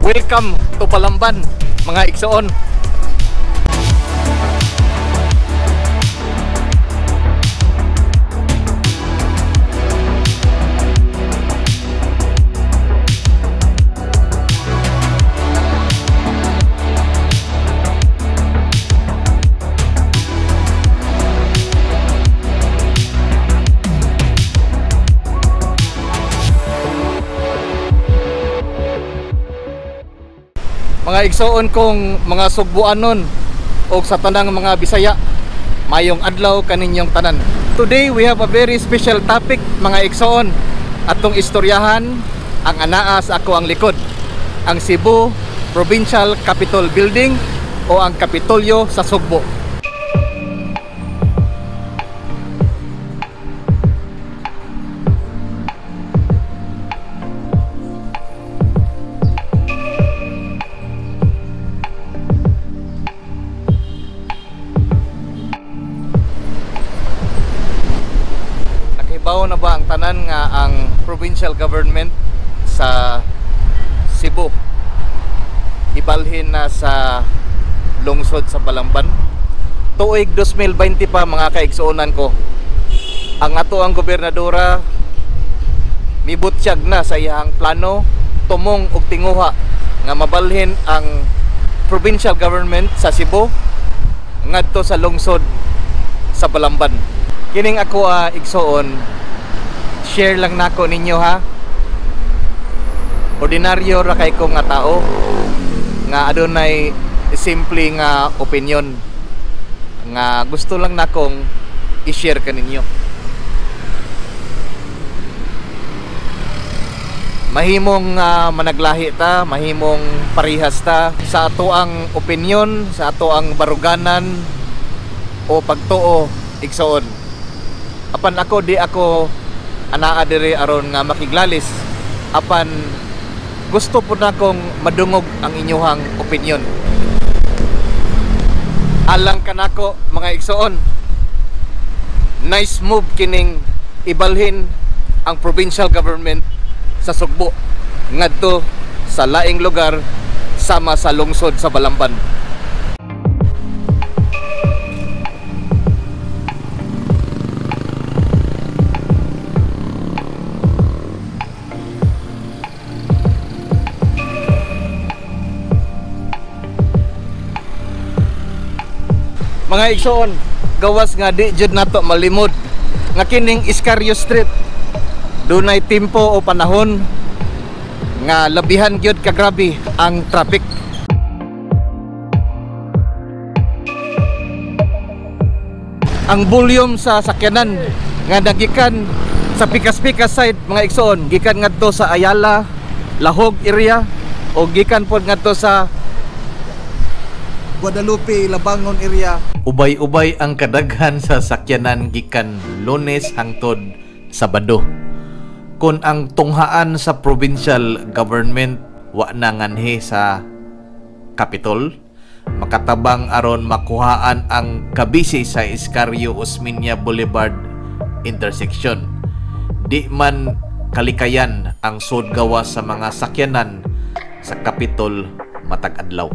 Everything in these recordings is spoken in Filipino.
Welcome to Balamban, mga igsoon. Mga igsoon kong mga Sugbuanon o sa tanang mga Bisaya, mayong adlaw kaninyong tanan. Today we have a very special topic, mga igsoon. Atong istoryahan ang anaa sa ako ang likod, ang Cebu Provincial Capitol Building o ang Kapitolyo sa Sugbo. Bawo na ba ang tanan nga ang provincial government sa Cebu ibalhin na sa lungsod sa Balamban? Tuig 2020 pa, mga kaigsuonan ko, ang ato ang gobernadora mibutsyag na sa iyang plano tumong og tinguha nga mabalhin ang provincial government sa Cebu ngadto sa lungsod sa Balamban. Kining ako igsoon, share lang nako ninyo ha. Ordinaryo ra kay ko nga tao nga adunay simple nga opinion nga gusto lang nakong i-share kaninyo. Mahimong managlahi ta, mahimong parihas ta sa ato ang opinion, sa ato ang baruganan o pagtuo igsoon. Apan ako di ako anaa diri aron nga makiglalis, apan gusto po na kong madungog ang inyong opinion. Alang kanako, mga igsoon, nice move kining ibalhin ang provincial government sa Sugbo ngadto sa laing lugar sama sa lungsod sa Balamban. Mga igsoon, gawas nga di jud nato malimod nga kining Iscarrio Street dunay tempo o panahon nga labihan gyud ka grabe ang traffic. Ang volume sa sakyanan nga nagikan sa Pikas-Pikas side, mga igsoon, gikan ngadto sa Ayala, Lahog area o gikan pod ngadto sa Guadalupe, Labangon area. Ubay-ubay ang kadaghan sa sakyanan gikan Lunes hangtod Sabado. Kung ang tunghaan sa provincial government wa na nganhi sa Capitol, makatabang aron makuhaan ang kabisi sa Iscarrio Osmeña Boulevard intersection. Di man kalikayan ang sudgawa sa mga sakyanan sa Capitol matag adlaw.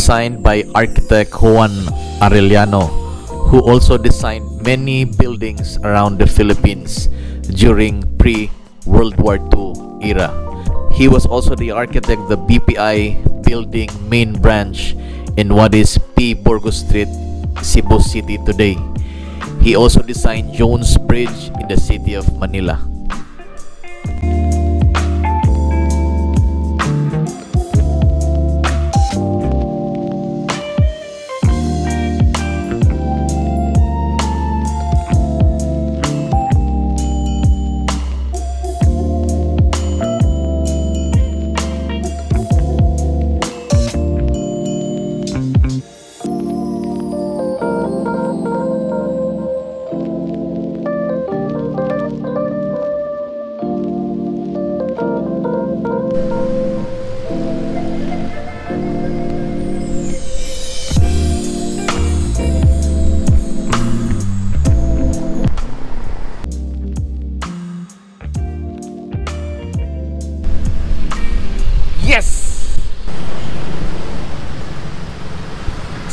Designed by architect Juan Arellano, who also designed many buildings around the Philippines during pre-World War II era. He was also the architect of the BPI building main branch in what is P. Burgos Street, Cebu City today. He also designed Jones Bridge in the city of Manila.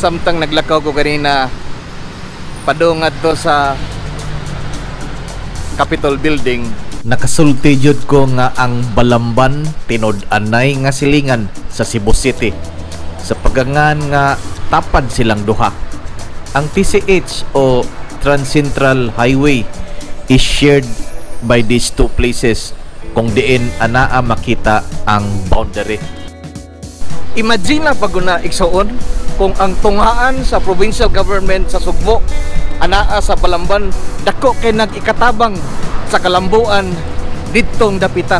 samtang naglakaw ko kanina padungad to sa Capitol Building, nakasulti jud ko nga ang Balamban tinud-anay nga silingan sa Cebu City sa pagangan nga tapad silang duha. Ang TCH o Trans-Central Highway is shared by these two places kung diin anaa makita ang boundary. Imagine na paguna igsoon kung ang tunghaan sa provincial government sa Sugbo anaa sa Balamban, dako kay nag-ikatabang sa kalambuan didtong dapita.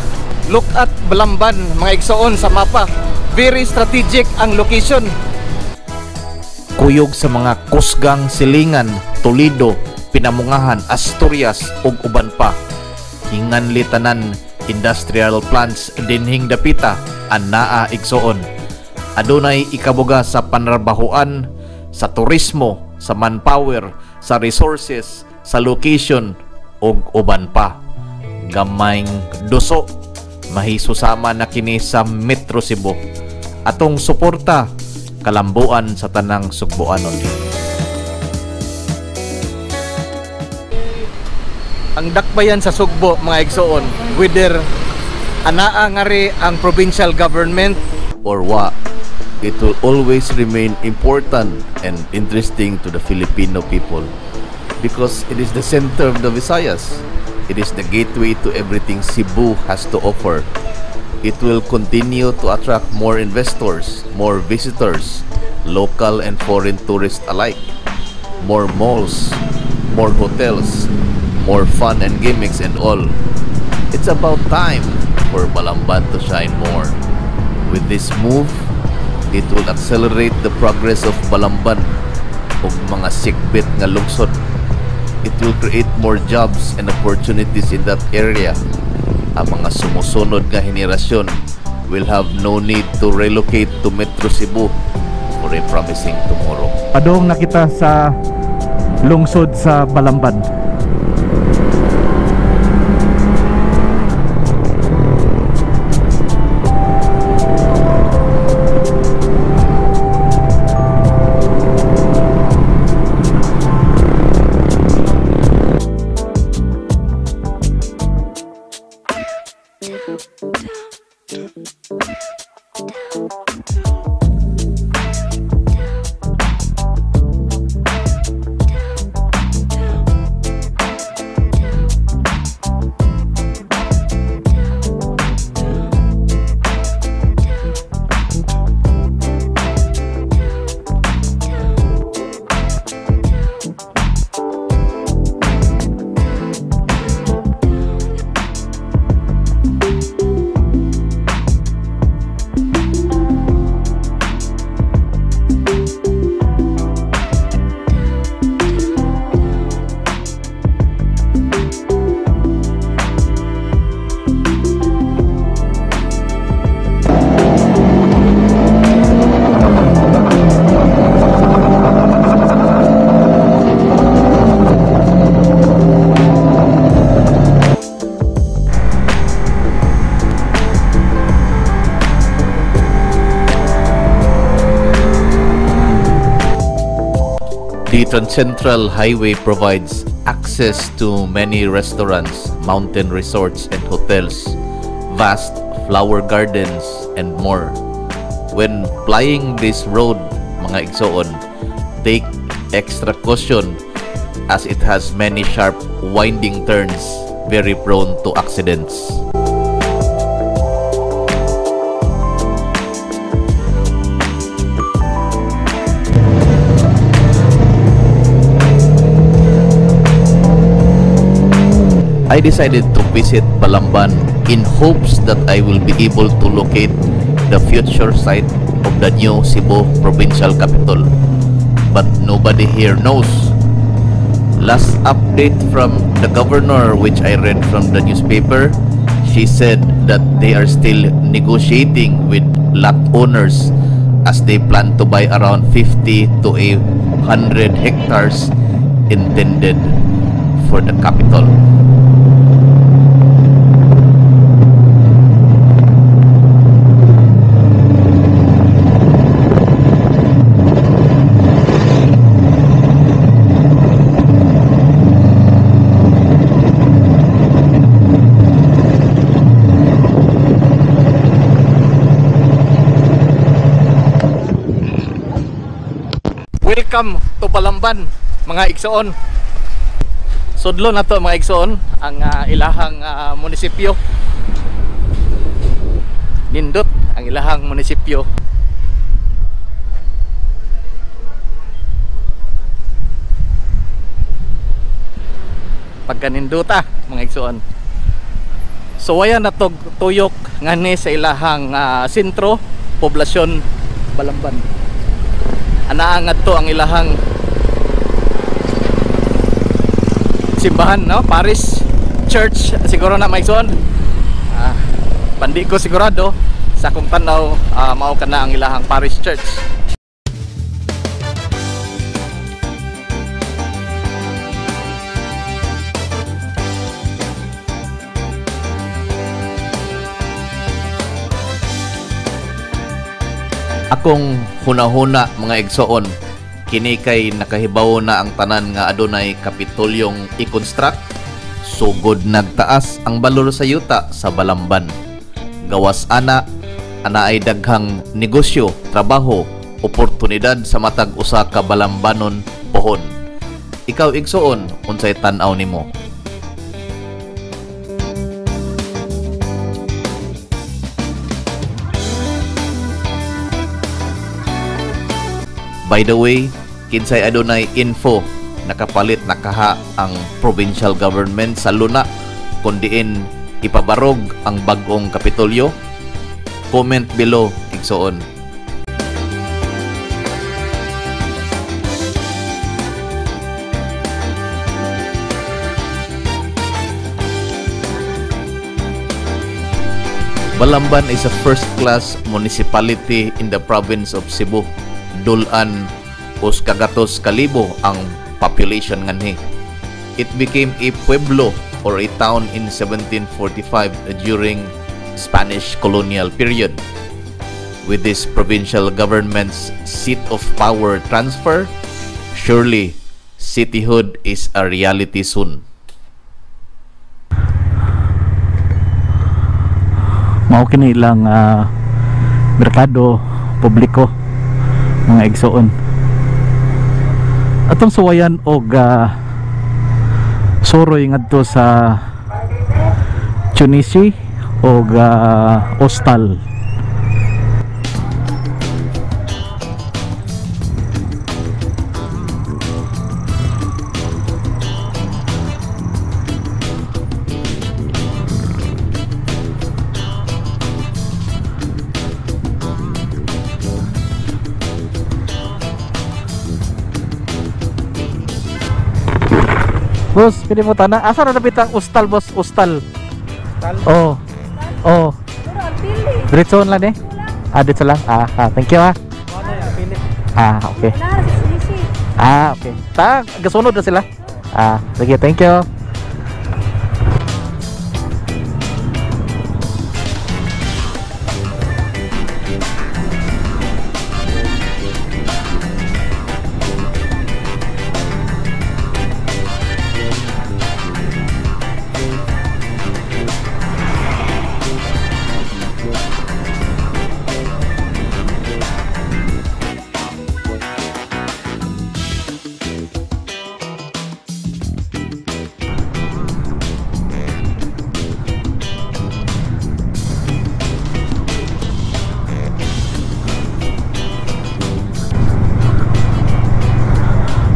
Look at Balamban mga igsoon sa mapa, very strategic ang location. Kuyog sa mga kusgang silingan, Toledo, Pinamungahan, Asturias ug uban pa. Hingan litanan industrial plants dinhing dapita anaa igsoon. Adunay ikabuga sa panarbahuan, sa turismo, sa manpower, sa resources, sa location ug uban pa. Gamayng duso mahisusama na kini sa Metro Cebu. Atong suporta kalambuan sa tanang Sugboanon. Ang dakbayan sa Sugbo mga igsoon, whether anaa nga ri ang provincial government or wa, it will always remain important and interesting to the Filipino people because it is the center of the Visayas. It is the gateway to everything Cebu has to offer. It will continue to attract more investors, more visitors, local and foreign tourists alike, more malls, more hotels, more fun and gimmicks and all. It's about time for Balamban to shine more. With this move, it will accelerate the progress of Balamban ug mga sigbit nga lungsod. It will create more jobs and opportunities in that area. Ang mga sumusunod nga henerasyon will have no need to relocate to Metro Cebu for a promising tomorrow. Padong nakita sa lungsod sa Balamban. The Trans-Central Highway provides access to many restaurants, mountain resorts and hotels, vast flower gardens, and more. When plying this road, mga igsoon, take extra caution as it has many sharp winding turns, very prone to accidents. I decided to visit Balamban in hopes that I will be able to locate the future site of the new Cebu provincial capital. But nobody here knows. Last update from the governor, which I read from the newspaper, she said that they are still negotiating with lot owners as they plan to buy around 50 to 100 hectares intended for the capital. Welcome to Balamban, mga igsoon. Sudlo na to mga igsoon ang ilahang munisipyo. Nindot ang ilahang munisipyo. Pagkaninduta mga igsoon. So waya na to tuyok ngani sa ilahang sentro, poblasyon Balamban. Anaangat to ang ilahang simbahan, no? Parish church siguro na mga igsoon. Pandi ko sigurado sa kung tanaw mao kana ang ilahang parish church. Akong hunahuna mga igsoon, kini kay nakahibaw na ang tanan nga adunay kapitulyong i-construct. Sugod nagtaas ang balor sa yuta sa Balamban. Gawas ana ay daghang negosyo, trabaho, oportunidad sa matag usa ka Balambanon pohon. Ikaw igsoon, unsay tan-aw nimo? By the way, kinsay adunay info nakapalit nakaha ang provincial government sa Luna kundiin ipabarog ang bag-ong kapitolyo? Comment below igsoon. Balamban is a first-class municipality in the province of Cebu. Dulan os kagatos kalibo ang population nganhi. It became a pueblo or a town in 1745 during Spanish colonial period. With this provincial government's seat of power transfer, surely cityhood is a reality soon. Mao kini lang merkado publiko mga igsoon. Atong suwayan og soroy ngadto sa Chunisi og Ostal. Boss, pili mo tanah. Asa na napitang Ustal, boss? Ustal. Oh. Oh. Diretso lang eh. Diretso lang. Thank you okay. Okay. Gasunod na sila. Sige, thank you.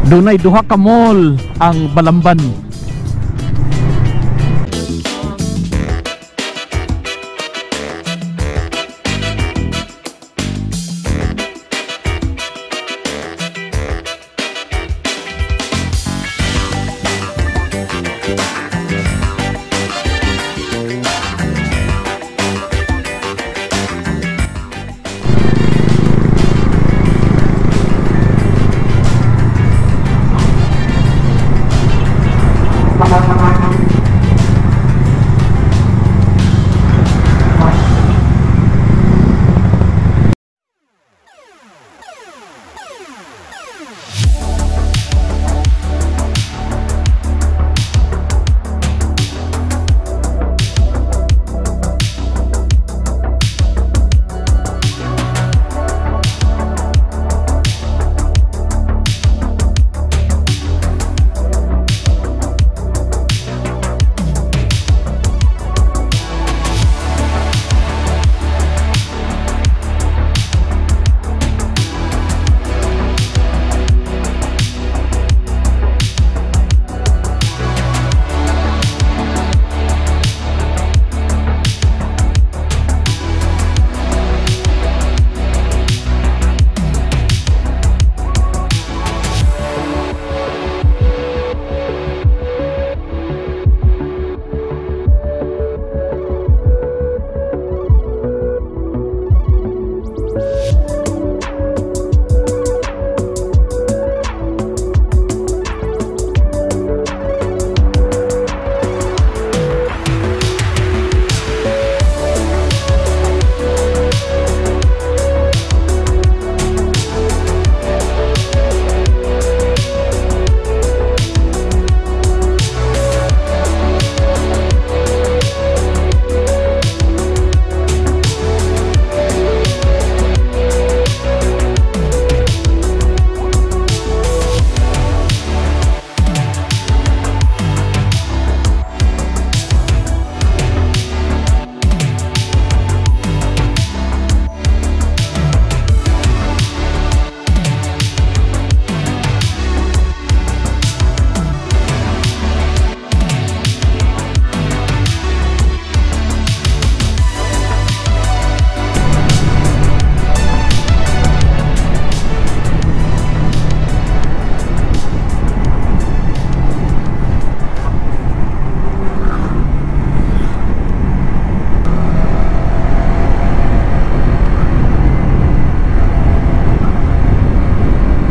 Dunay duha ka mall ang Balamban.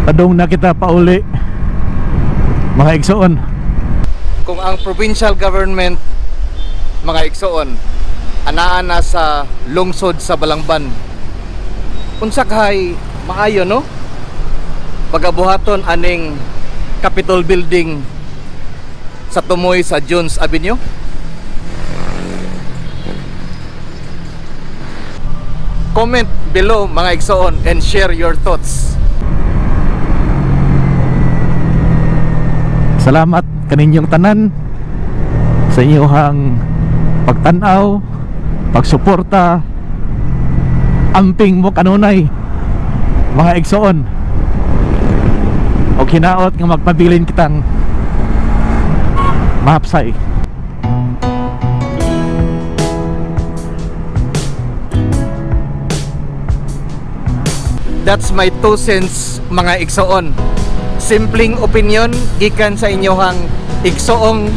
Padung na kita pauli, mga igsoon. Kung ang provincial government, mga igsoon, anaan na sa lungsod sa Balangban, unsa kay maayo no? Pagabuhaton aning Capitol Building sa tumoy sa Jones Avenue. Comment below mga igsoon and share your thoughts. Salamat kaninyong tanan sa inyong pagtanaw, pagsuporta, amping mo kanunay mga igsoon, o hinaot nga magpabilin kitang mahapsay. That's my 2 cents mga igsoon. Simpleng opinion gikan sa inyohang igsoong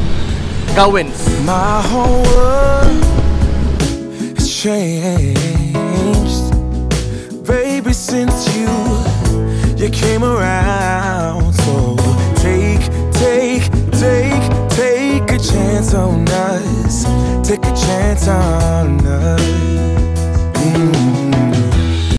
gawins. My whole world has changed, baby, since you came around.